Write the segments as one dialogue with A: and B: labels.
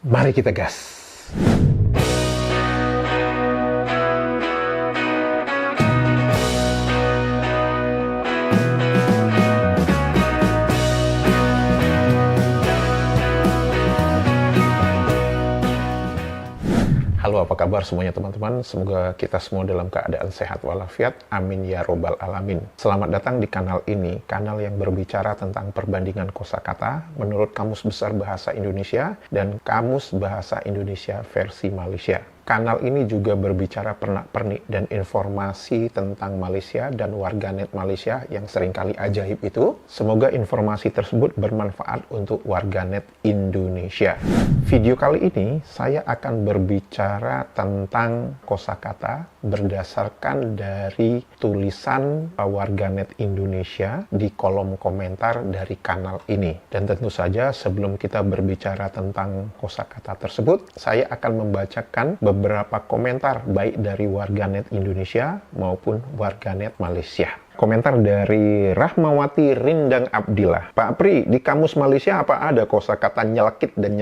A: Mari kita gas. Halo, apa kabar semuanya teman-teman? Semoga kita semua dalam keadaan sehat walafiat. Amin ya robbal alamin. Selamat datang di kanal ini, kanal yang berbicara tentang perbandingan kosakata menurut Kamus Besar Bahasa Indonesia dan Kamus Bahasa Indonesia versi Malaysia. Kanal ini juga berbicara pernak-pernik dan informasi tentang Malaysia dan warganet Malaysia yang seringkali ajaib itu. Semoga informasi tersebut bermanfaat untuk warganet Indonesia. Video kali ini saya akan berbicara tentang kosakata berdasarkan dari tulisan warganet Indonesia di kolom komentar dari kanal ini. Dan tentu saja sebelum kita berbicara tentang kosakata tersebut, saya akan membacakan beberapa komentar baik dari warganet Indonesia maupun warganet Malaysia. Komentar dari Rahmawati Rindang Abdillah. Pak Pri, di kamus Malaysia apa ada kosakata nyelekit dan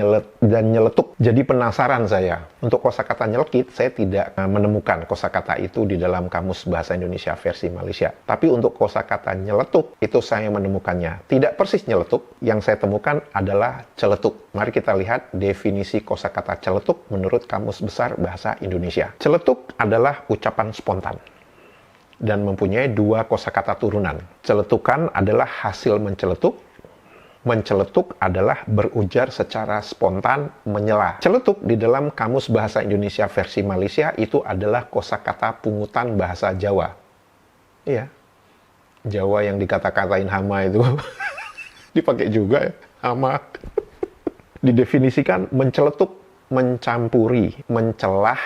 A: nyeletuk? Jadi penasaran saya. Untuk kosakata nyelekit, saya tidak menemukan kosakata itu di dalam kamus bahasa Indonesia versi Malaysia. Tapi untuk kosakata nyeletuk, itu saya menemukannya. Tidak persis nyeletuk, yang saya temukan adalah celetuk. Mari kita lihat definisi kosakata celetuk menurut Kamus Besar Bahasa Indonesia. Celetuk adalah ucapan spontan dan mempunyai dua kosakata turunan. Celetukan adalah hasil menceletuk. Menceletuk adalah berujar secara spontan, menyela. Celetuk di dalam Kamus Bahasa Indonesia versi Malaysia itu adalah kosakata pungutan bahasa Jawa. Iya. Jawa yang dikata-katain hama itu dipakai juga ya, hama. Didefinisikan menceletuk, mencampuri, mencelah,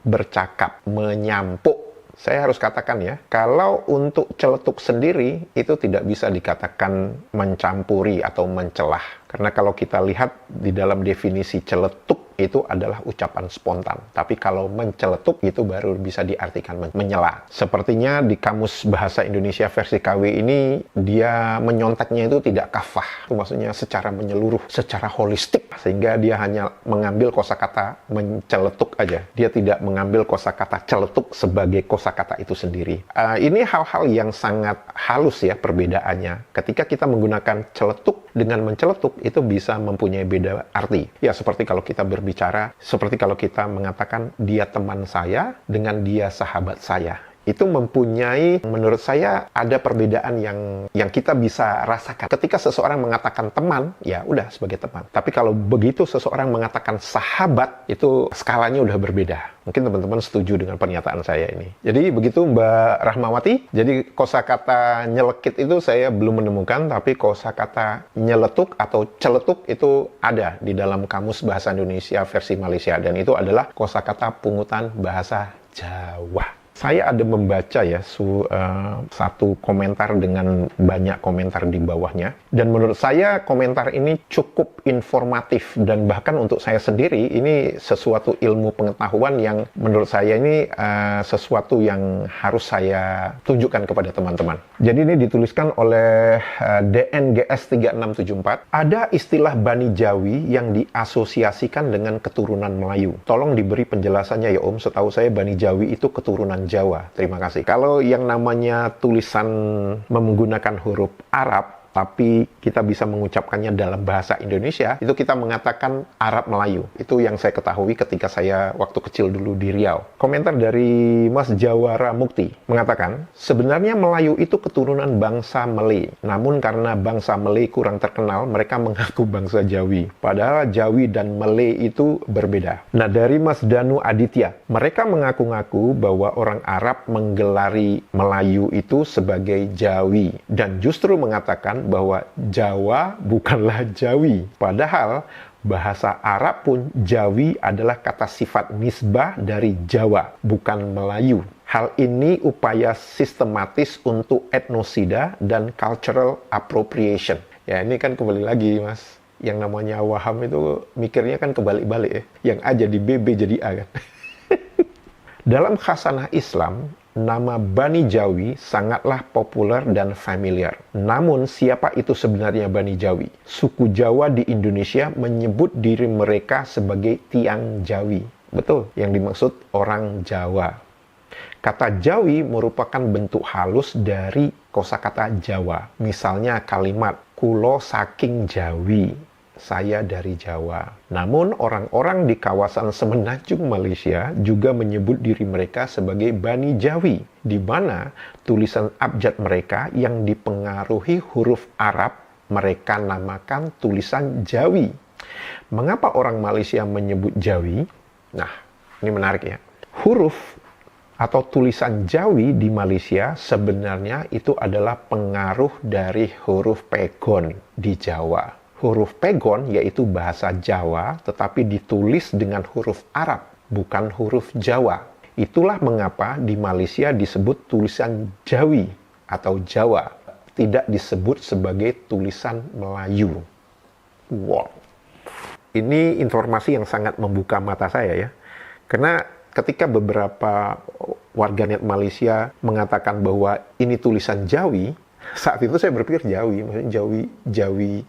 A: bercakap, menyampuk. Saya harus katakan ya, kalau untuk celetuk sendiri, itu tidak bisa dikatakan mencampuri atau mencelah. Karena kalau kita lihat di dalam definisi celetuk, itu adalah ucapan spontan. Tapi kalau menceletuk, itu baru bisa diartikan menyela. Sepertinya di Kamus Bahasa Indonesia versi KW ini, dia menyonteknya itu tidak kafah. Itu maksudnya secara menyeluruh, secara holistik. Sehingga dia hanya mengambil kosakata menceletuk aja. Dia tidak mengambil kosakata celetuk sebagai kosakata itu sendiri. Ini hal-hal yang sangat halus ya perbedaannya. Ketika kita menggunakan celetuk dengan menceletuk, itu bisa mempunyai beda arti. Ya, seperti kalau kita berbicara, seperti kalau kita mengatakan dia teman saya dengan dia sahabat saya. Itu mempunyai, menurut saya, ada perbedaan yang kita bisa rasakan. Ketika seseorang mengatakan teman, ya udah sebagai teman. Tapi kalau begitu seseorang mengatakan sahabat, itu skalanya udah berbeda. Mungkin teman-teman setuju dengan pernyataan saya ini. Jadi begitu Mbak Rahmawati. Jadi kosakata nyelekit itu saya belum menemukan, tapi kosakata nyeletuk atau celetuk itu ada di dalam Kamus Bahasa Indonesia versi Malaysia. Dan itu adalah kosakata pungutan bahasa Jawa. Saya ada membaca ya satu komentar dengan banyak komentar di bawahnya. Dan menurut saya komentar ini cukup informatif. Dan bahkan untuk saya sendiri ini sesuatu ilmu pengetahuan yang menurut saya ini sesuatu yang harus saya tunjukkan kepada teman-teman. Jadi ini dituliskan oleh DNGS 3674. Ada istilah Bani Jawi yang diasosiasikan dengan keturunan Melayu. Tolong diberi penjelasannya ya Om. Setahu saya Bani Jawi itu keturunan Jawa. Terima kasih. Kalau yang namanya tulisan menggunakan huruf Arab, tapi kita bisa mengucapkannya dalam bahasa Indonesia, itu kita mengatakan Arab Melayu. Itu yang saya ketahui ketika saya waktu kecil dulu di Riau. Komentar dari Mas Jawara Mukti mengatakan, sebenarnya Melayu itu keturunan bangsa Malay. Namun karena bangsa Malay kurang terkenal, mereka mengaku bangsa Jawi. Padahal Jawi dan Malay itu berbeda. Nah, dari Mas Danu Aditya, mereka mengaku-ngaku bahwa orang Arab menggelari Melayu itu sebagai Jawi. Dan justru mengatakan bahwa Jawa bukanlah Jawi. Padahal bahasa Arab pun Jawi adalah kata sifat nisbah dari Jawa, bukan Melayu. Hal ini upaya sistematis untuk etnosida dan cultural appropriation. Ya, ini kan kembali lagi, Mas. Yang namanya Waham itu mikirnya kan kebalik-balik ya. Yang A jadi B, B jadi A kan. Dalam khasanah Islam, Nama Bani Jawi sangatlah populer dan familiar. Namun, siapa itu sebenarnya Bani Jawi? Suku Jawa di Indonesia menyebut diri mereka sebagai Tiang Jawi. Betul, yang dimaksud orang Jawa. Kata Jawi merupakan bentuk halus dari kosakata Jawa. Misalnya kalimat, kulo saking Jawi, saya dari Jawa. Namun orang-orang di kawasan Semenanjung Malaysia juga menyebut diri mereka sebagai Bani Jawi, di mana tulisan abjad mereka yang dipengaruhi huruf Arab mereka namakan tulisan Jawi. Mengapa orang Malaysia menyebut Jawi? Nah, ini menarik ya. Huruf atau tulisan Jawi di Malaysia sebenarnya itu adalah pengaruh dari huruf Pegon di Jawa. Huruf Pegon yaitu bahasa Jawa tetapi ditulis dengan huruf Arab, bukan huruf Jawa. Itulah mengapa di Malaysia disebut tulisan Jawi atau Jawa, tidak disebut sebagai tulisan Melayu. Wow. Ini informasi yang sangat membuka mata saya ya. Karena ketika beberapa warganet Malaysia mengatakan bahwa ini tulisan Jawi, saat itu saya berpikir Jawi, maksudnya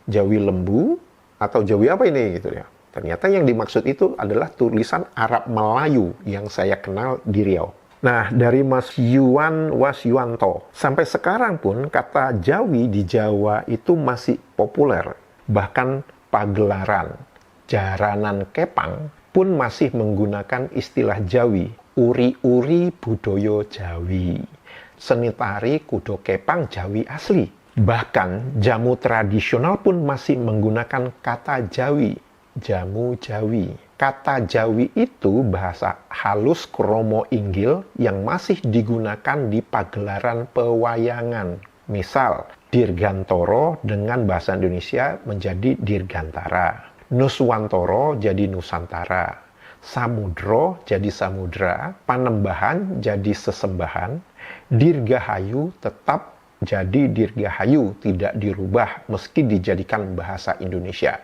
A: Jawi lembu atau Jawi apa ini gitu ya. Ternyata yang dimaksud itu adalah tulisan Arab Melayu yang saya kenal di Riau. Nah, dari Mas Yuan Wasyuanto, sampai sekarang pun kata Jawi di Jawa itu masih populer. Bahkan pagelaran, jaranan kepang pun masih menggunakan istilah Jawi, uri-uri budaya Jawi. Seni tari kudo kepang Jawi asli. Bahkan jamu tradisional pun masih menggunakan kata Jawi, jamu Jawi. Kata Jawi itu bahasa halus kromo inggil yang masih digunakan di pagelaran pewayangan. Misal, Dirgantoro dengan bahasa Indonesia menjadi Dirgantara. Nuswantoro jadi Nusantara. Samudro jadi Samudra. Panembahan jadi Sesembahan. Dirgahayu tetap jadi Dirgahayu, tidak dirubah meski dijadikan bahasa Indonesia.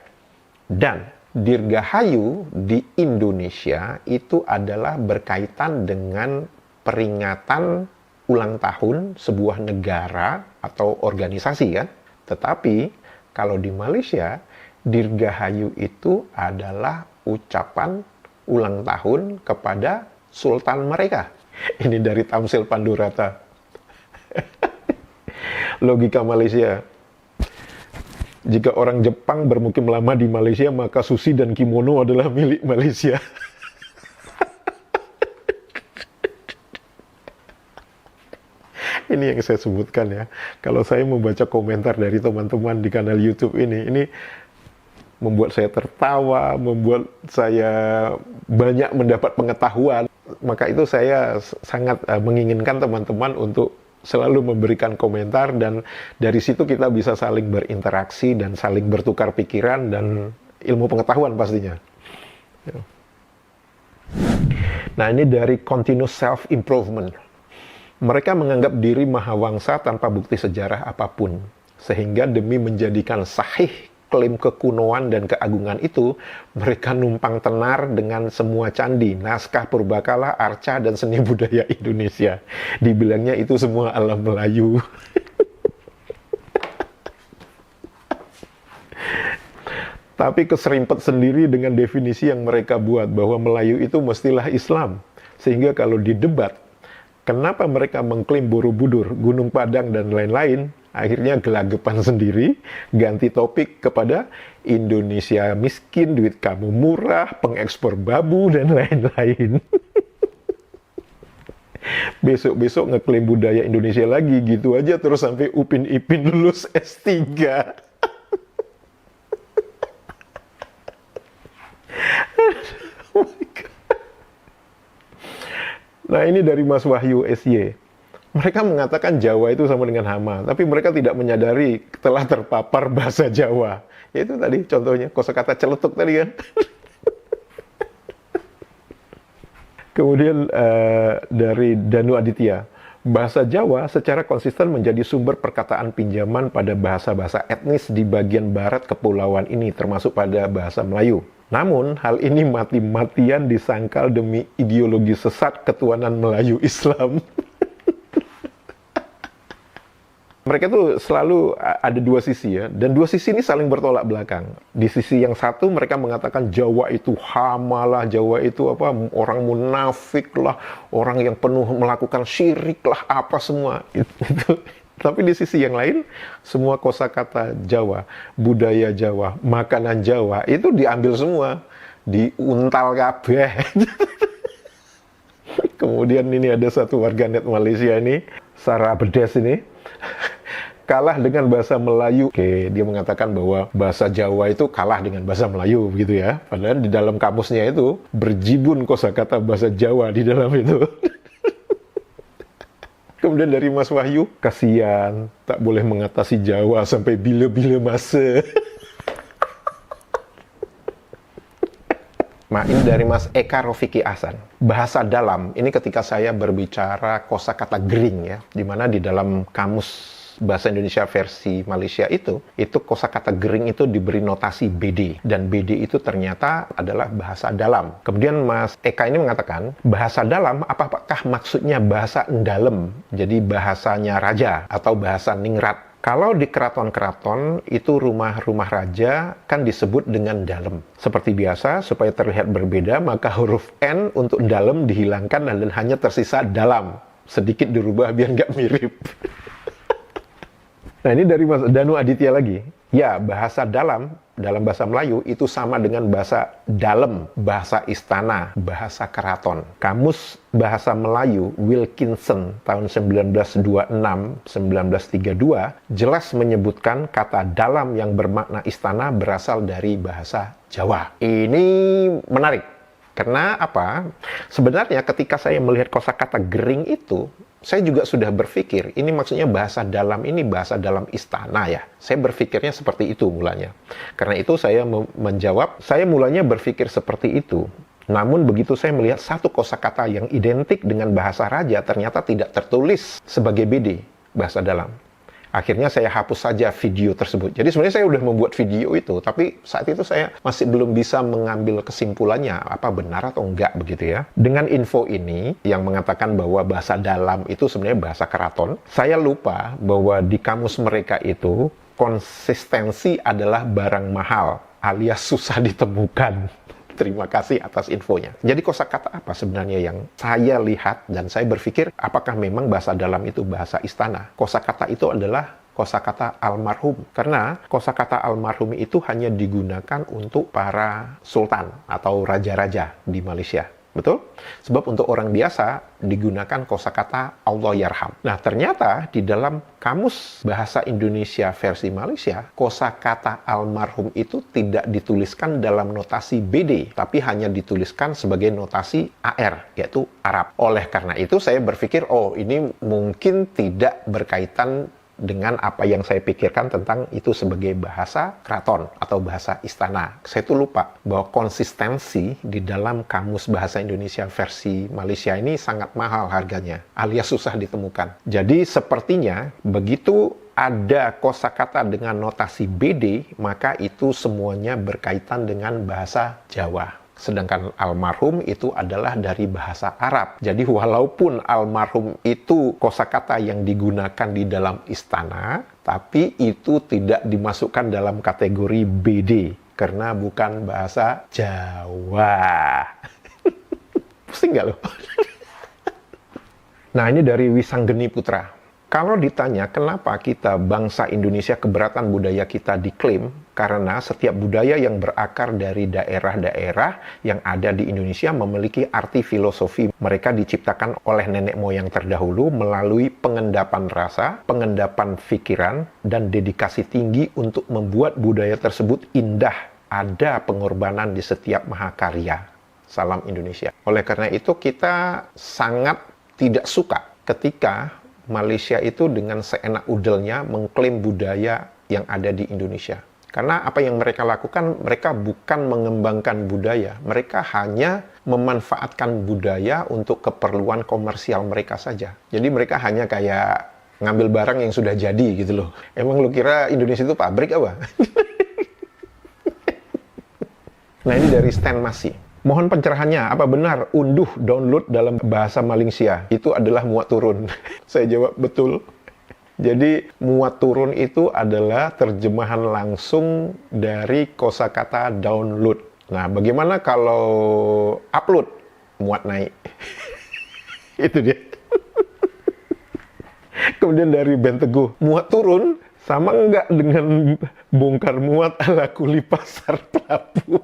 A: Dan Dirgahayu di Indonesia itu adalah berkaitan dengan peringatan ulang tahun sebuah negara atau organisasi kan. Tetapi kalau di Malaysia, Dirgahayu itu adalah ucapan ulang tahun kepada sultan mereka. Ini dari Tamsil Pandurata. Logika Malaysia. Jika orang Jepang bermukim lama di Malaysia, maka sushi dan kimono adalah milik Malaysia. Ini yang saya sebutkan ya. Kalau saya membaca komentar dari teman-teman di kanal YouTube ini membuat saya tertawa, membuat saya banyak mendapat pengetahuan. Maka itu saya sangat menginginkan teman-teman untuk selalu memberikan komentar, dan dari situ kita bisa saling berinteraksi dan saling bertukar pikiran dan ilmu pengetahuan pastinya. Nah, ini dari Continuous Self-Improvement. Mereka menganggap diri mahawangsa tanpa bukti sejarah apapun, sehingga demi menjadikan sahih klaim kekunoan dan keagungan itu, mereka numpang tenar dengan semua candi, naskah purbakala, arca, dan seni budaya Indonesia. Dibilangnya itu semua alam Melayu. Tapi keserimpet sendiri dengan definisi yang mereka buat, bahwa Melayu itu mestilah Islam. Sehingga kalau didebat, kenapa mereka mengklaim Borobudur, Gunung Padang, dan lain-lain, akhirnya gelagapan sendiri, ganti topik kepada Indonesia miskin, duit kamu murah, pengekspor babu, dan lain-lain. Besok-besok ngeklaim budaya Indonesia lagi, gitu aja terus sampai Upin Ipin lulus S3. Oh my God. Nah, ini dari Mas Wahyu SY. Mereka mengatakan Jawa itu sama dengan hama, tapi mereka tidak menyadari telah terpapar bahasa Jawa. Yaitu tadi contohnya, kosakata celetuk tadi kan. Kemudian dari Danu Aditya, bahasa Jawa secara konsisten menjadi sumber perkataan pinjaman pada bahasa-bahasa etnis di bagian barat kepulauan ini, termasuk pada bahasa Melayu. Namun, hal ini mati-matian disangkal demi ideologi sesat ketuhanan Melayu Islam. mereka tuh selalu ada dua sisi ya, dan dua sisi ini saling bertolak belakang. Di sisi yang satu mereka mengatakan Jawa itu hama lah, Jawa itu apa, orang munafik lah, orang yang penuh melakukan syirik lah, apa semua itu. Tapi di sisi yang lain, semua kosakata Jawa, budaya Jawa, makanan Jawa itu diambil semua, diuntal kabeh. Kemudian ini ada satu warganet Malaysia ini, Sarah Bedes ini, kalah dengan bahasa Melayu. Oke, dia mengatakan bahwa bahasa Jawa itu kalah dengan bahasa Melayu, begitu ya. Padahal di dalam kamusnya itu berjibun kosakata bahasa Jawa di dalam itu. Kemudian dari Mas Wahyu, kasihan, tak boleh mengatasi Jawa sampai bila-bila masa. Nah, ini dari Mas Eka Rofiki Ahsan. Bahasa dalam, ini ketika saya berbicara kosakata gering ya, di mana di dalam kamus Bahasa Indonesia versi Malaysia itu kosakata gering itu diberi notasi BD, dan BD itu ternyata adalah bahasa dalam. Kemudian Mas Eka ini mengatakan, bahasa dalam apakah maksudnya bahasa endalem, jadi bahasanya raja atau bahasa ningrat. Kalau di keraton-keraton itu rumah-rumah raja kan disebut dengan dalem. Seperti biasa, supaya terlihat berbeda, maka huruf N untuk dalem dihilangkan dan hanya tersisa dalam. Sedikit dirubah biar nggak mirip. Nah, ini dari Mas Danu Aditya lagi. Ya, bahasa dalam bahasa Melayu itu sama dengan bahasa dalem, bahasa istana, bahasa keraton. Kamus Bahasa Melayu Wilkinson tahun 1926-1932 jelas menyebutkan kata dalam yang bermakna istana berasal dari bahasa Jawa. Ini menarik. Karena apa? Sebenarnya ketika saya melihat kosakata gering itu, saya juga sudah berpikir, ini maksudnya bahasa dalam ini bahasa dalam istana ya. Saya berpikirnya seperti itu mulanya. Karena itu saya menjawab, saya mulanya berpikir seperti itu. Namun begitu saya melihat satu kosakata yang identik dengan bahasa raja, ternyata tidak tertulis sebagai BD, bahasa dalam. Akhirnya saya hapus saja video tersebut. Jadi sebenarnya saya udah membuat video itu, tapi saat itu saya masih belum bisa mengambil kesimpulannya, apa benar atau enggak begitu ya. Dengan info ini, yang mengatakan bahwa bahasa dalam itu sebenarnya bahasa keraton, saya lupa bahwa di kamus mereka itu, konsistensi adalah barang mahal, alias susah ditemukan. Terima kasih atas infonya. Jadi kosakata apa sebenarnya yang saya lihat dan saya berpikir apakah memang bahasa dalam itu bahasa istana? Kosakata itu adalah kosakata almarhum. Karena kosakata almarhum itu hanya digunakan untuk para sultan atau raja-raja di Malaysia. Betul? Sebab untuk orang biasa digunakan kosakata Allah yarham. Nah, ternyata di dalam kamus bahasa Indonesia versi Malaysia, kosakata almarhum itu tidak dituliskan dalam notasi BD, tapi hanya dituliskan sebagai notasi AR, yaitu Arab. Oleh karena itu saya berpikir, oh ini mungkin tidak berkaitan dengan apa yang saya pikirkan tentang itu sebagai bahasa keraton atau bahasa istana. Saya tuh lupa bahwa konsistensi di dalam kamus bahasa Indonesia versi Malaysia ini sangat mahal harganya, alias susah ditemukan. Jadi sepertinya begitu ada kosakata dengan notasi BD, maka itu semuanya berkaitan dengan bahasa Jawa. Sedangkan almarhum itu adalah dari bahasa Arab. Jadi walaupun almarhum itu kosakata yang digunakan di dalam istana, tapi itu tidak dimasukkan dalam kategori BD karena bukan bahasa Jawa. Pusing nggak lo? Nah, ini dari Wisanggeni Putra. Kalau ditanya kenapa kita bangsa Indonesia keberatan budaya kita diklaim, karena setiap budaya yang berakar dari daerah-daerah yang ada di Indonesia memiliki arti filosofi. Mereka diciptakan oleh nenek moyang terdahulu melalui pengendapan rasa, pengendapan pikiran, dan dedikasi tinggi untuk membuat budaya tersebut indah. Ada pengorbanan di setiap mahakarya. Salam Indonesia. Oleh karena itu kita sangat tidak suka ketika Malaysia itu dengan seenak udelnya mengklaim budaya yang ada di Indonesia. Karena apa yang mereka lakukan, mereka bukan mengembangkan budaya. Mereka hanya memanfaatkan budaya untuk keperluan komersial mereka saja. Jadi mereka hanya kayak ngambil barang yang sudah jadi gitu loh. Emang lu kira Indonesia itu pabrik apa? Nah, ini dari Stan Masih. Mohon pencerahannya, apa benar unduh download dalam bahasa Malaysia itu adalah muat turun? Saya jawab betul. Jadi muat turun itu adalah terjemahan langsung dari kosakata download. Nah, bagaimana kalau upload? Muat naik. Itu dia. Kemudian dari Ben Teguh, muat turun sama enggak dengan bongkar muat ala kuli pasar Prabu?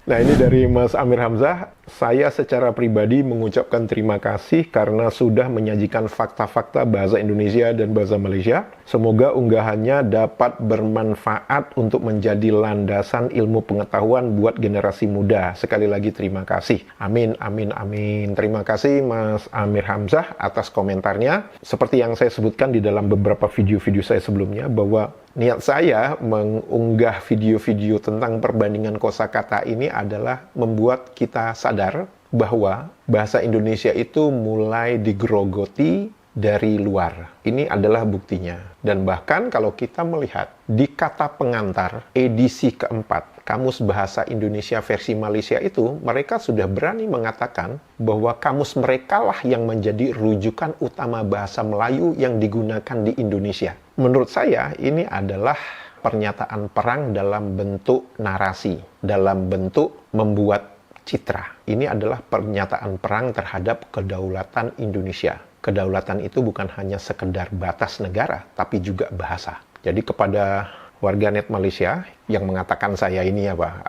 A: Nah, ini dari Mas Amir Hamzah. Saya secara pribadi mengucapkan terima kasih karena sudah menyajikan fakta-fakta bahasa Indonesia dan bahasa Malaysia. Semoga unggahannya dapat bermanfaat untuk menjadi landasan ilmu pengetahuan buat generasi muda. Sekali lagi terima kasih. Amin, amin, amin. Terima kasih Mas Amir Hamzah atas komentarnya. Seperti yang saya sebutkan di dalam beberapa video-video saya sebelumnya, bahwa niat saya mengunggah video-video tentang perbandingan kosakata ini adalah membuat kita sadar bahwa bahasa Indonesia itu mulai digerogoti dari luar. Ini adalah buktinya. Dan bahkan kalau kita melihat di kata pengantar edisi keempat Kamus Bahasa Indonesia versi Malaysia itu, mereka sudah berani mengatakan bahwa kamus mereka lah yang menjadi rujukan utama bahasa Melayu yang digunakan di Indonesia. Menurut saya ini adalah pernyataan perang dalam bentuk narasi, dalam bentuk membuat citra. Ini adalah pernyataan perang terhadap kedaulatan Indonesia. Kedaulatan itu bukan hanya sekedar batas negara, tapi juga bahasa. Jadi kepada warganet Malaysia yang mengatakan saya ini apa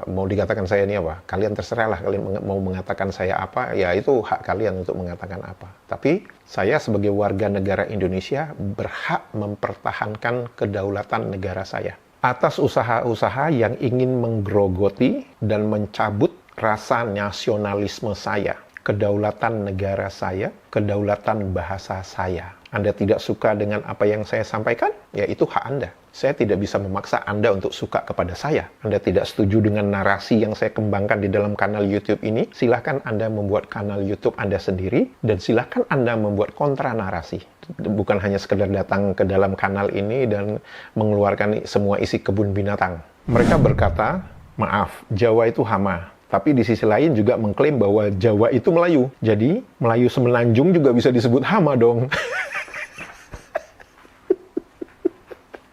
A: mau dikatakan saya ini apa, kalian terserahlah, kalian mau mengatakan saya apa, ya itu hak kalian untuk mengatakan apa. Tapi saya sebagai warga negara Indonesia berhak mempertahankan kedaulatan negara saya atas usaha-usaha yang ingin menggerogoti dan mencabut rasa nasionalisme saya, kedaulatan negara saya, kedaulatan bahasa saya. Anda tidak suka dengan apa yang saya sampaikan, ya itu hak Anda. Saya tidak bisa memaksa Anda untuk suka kepada saya. Anda tidak setuju dengan narasi yang saya kembangkan di dalam kanal YouTube ini, silahkan Anda membuat kanal YouTube Anda sendiri, dan silahkan Anda membuat kontra narasi. Bukan hanya sekedar datang ke dalam kanal ini dan mengeluarkan semua isi kebun binatang. Mereka berkata, maaf, Jawa itu hama. Tapi di sisi lain juga mengklaim bahwa Jawa itu Melayu. Jadi, Melayu Semenanjung juga bisa disebut hama dong.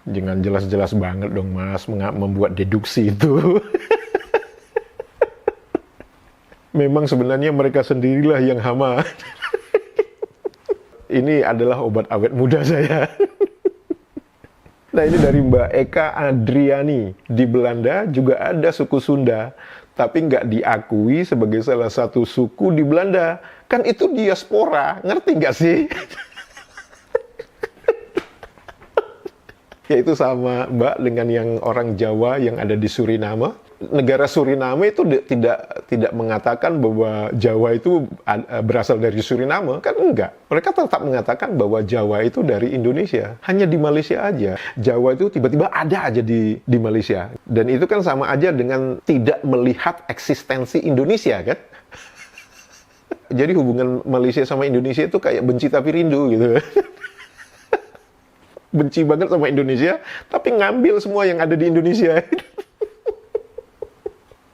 A: Jangan jelas-jelas banget dong, Mas, membuat deduksi itu. Memang sebenarnya mereka sendirilah yang hama. Ini adalah obat awet muda saya. Nah, ini dari Mbak Eka Adriani. Di Belanda juga ada suku Sunda, tapi nggak diakui sebagai salah satu suku di Belanda. Kan itu diaspora, ngerti nggak sih? Yaitu sama Mbak dengan yang orang Jawa yang ada di Suriname. Negara Suriname itu tidak mengatakan bahwa Jawa itu berasal dari Suriname, kan enggak. Mereka tetap mengatakan bahwa Jawa itu dari Indonesia. Hanya di Malaysia aja. Jawa itu tiba-tiba ada aja di Malaysia. Dan itu kan sama aja dengan tidak melihat eksistensi Indonesia, kan? Jadi hubungan Malaysia sama Indonesia itu kayak benci tapi rindu gitu. Benci banget sama Indonesia, tapi ngambil semua yang ada di Indonesia.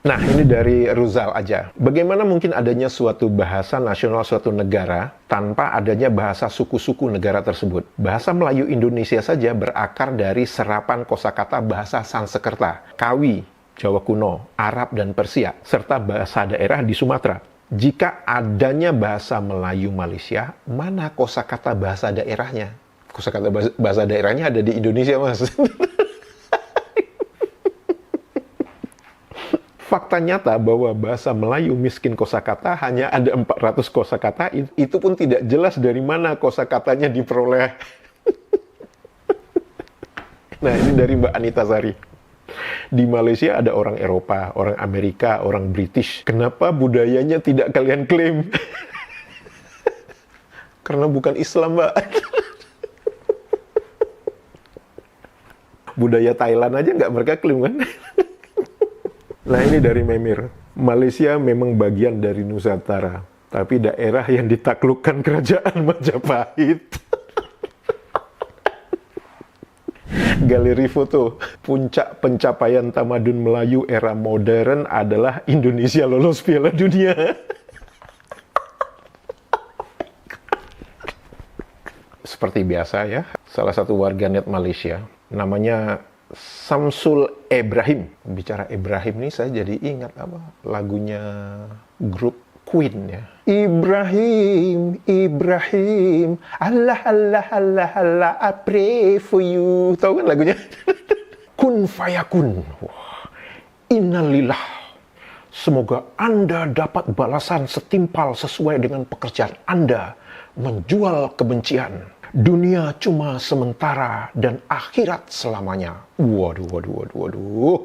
A: Nah, ini dari Ruzal aja. Bagaimana mungkin adanya suatu bahasa nasional suatu negara tanpa adanya bahasa suku-suku negara tersebut? Bahasa Melayu Indonesia saja berakar dari serapan kosakata bahasa Sansekerta, Kawi, Jawa kuno, Arab dan Persia, serta bahasa daerah di Sumatera. Jika adanya bahasa Melayu Malaysia, mana kosakata bahasa daerahnya? Kosakata bahasa daerahnya ada di Indonesia, Mas. Fakta nyata bahwa bahasa Melayu miskin kosakata hanya ada 400 kosakata, itu pun tidak jelas dari mana kosakatanya diperoleh. Nah, ini dari Mbak Anita Sari. Di Malaysia ada orang Eropa, orang Amerika, orang British. Kenapa budayanya tidak kalian klaim? Karena bukan Islam, Mbak. Budaya Thailand aja nggak mereka klaim, kan? Nah, ini dari Memir. Malaysia memang bagian dari Nusantara, tapi daerah yang ditaklukkan kerajaan Majapahit. Galeri foto. Puncak pencapaian tamadun Melayu era modern adalah Indonesia lolos Piala Dunia. seperti biasa ya, salah satu warganet Malaysia, namanya Samsul Ibrahim. Bicara Ibrahim nih saya jadi ingat apa lagunya grup Queen ya. Ibrahim, Ibrahim, Allah, Allah, Allah, Allah, I pray for you. Tahu kan lagunya? Kun fayakun. Wah, innalillah. Semoga Anda dapat balasan setimpal sesuai dengan pekerjaan Anda menjual kebencian. Dunia cuma sementara dan akhirat selamanya. Waduh, waduh, waduh, waduh.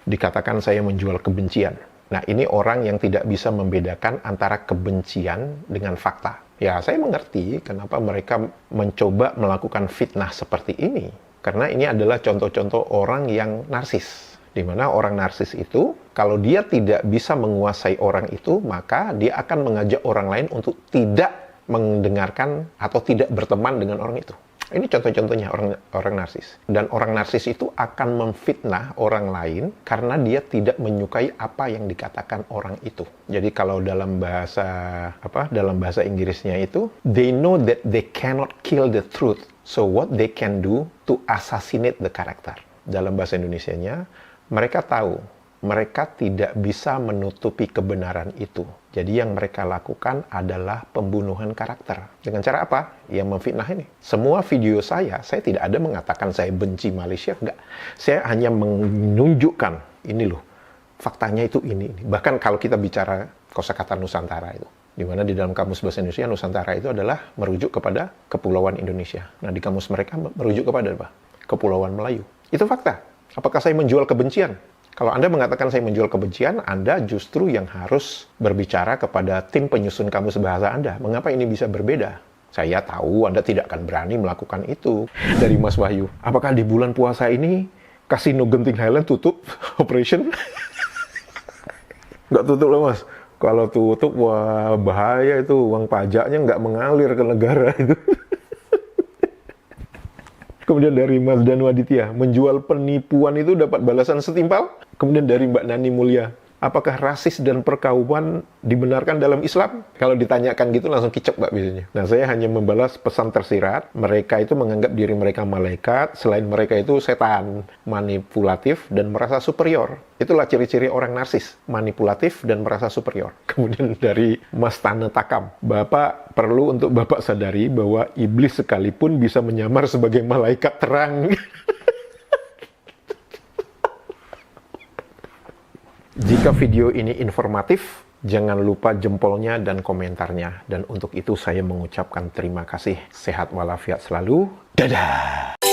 A: Dikatakan saya menjual kebencian. Nah, ini orang yang tidak bisa membedakan antara kebencian dengan fakta. Ya, saya mengerti kenapa mereka mencoba melakukan fitnah seperti ini. Karena ini adalah contoh-contoh orang yang narsis. Di mana orang narsis itu, kalau dia tidak bisa menguasai orang itu, maka dia akan mengajak orang lain untuk tidak mendengarkan atau tidak berteman dengan orang itu. Ini contoh-contohnya orang narsis. Dan orang narsis itu akan memfitnah orang lain karena dia tidak menyukai apa yang dikatakan orang itu. Jadi kalau dalam bahasa Inggrisnya itu, they know that they cannot kill the truth. So what they can do to assassinate the character. Dalam bahasa Indonesianya, mereka tahu, mereka tidak bisa menutupi kebenaran itu. Jadi yang mereka lakukan adalah pembunuhan karakter. Dengan cara apa? Yang memfitnah ini. Semua video saya tidak ada mengatakan saya benci Malaysia, enggak. Saya hanya menunjukkan, ini loh, faktanya itu ini. Bahkan kalau kita bicara kosakata Nusantara itu, di mana di dalam kamus bahasa Indonesia, Nusantara itu adalah merujuk kepada Kepulauan Indonesia. Nah, di kamus mereka merujuk kepada apa? Kepulauan Melayu. Itu fakta. Apakah saya menjual kebencian? Kalau Anda mengatakan saya menjual kebencian, Anda justru yang harus berbicara kepada tim penyusun kamus bahasa Anda. Mengapa ini bisa berbeda? Saya tahu Anda tidak akan berani melakukan itu. Dari Mas Wahyu, apakah di bulan puasa ini Kasino Genting Highland tutup operation? Nggak tutup loh, Mas. Kalau tutup, wah bahaya itu. Uang pajaknya nggak mengalir ke negara itu. Kemudian dari Mas Danu Aditya, menjual penipuan itu dapat balasan setimpal. Kemudian dari Mbak Nani Mulia, apakah rasis dan perkauman dibenarkan dalam Islam? Kalau ditanyakan gitu langsung kicep Mbak biasanya. Nah, saya hanya membalas pesan tersirat, mereka itu menganggap diri mereka malaikat, selain mereka itu setan, manipulatif, dan merasa superior. Itulah ciri-ciri orang narsis, manipulatif dan merasa superior. Kemudian dari Mas Tane Takam, Bapak perlu untuk Bapak sadari bahwa iblis sekalipun bisa menyamar sebagai malaikat terang. Jika video ini informatif, jangan lupa jempolnya dan komentarnya. Dan untuk itu saya mengucapkan terima kasih. Sehat walafiat selalu. Dadah!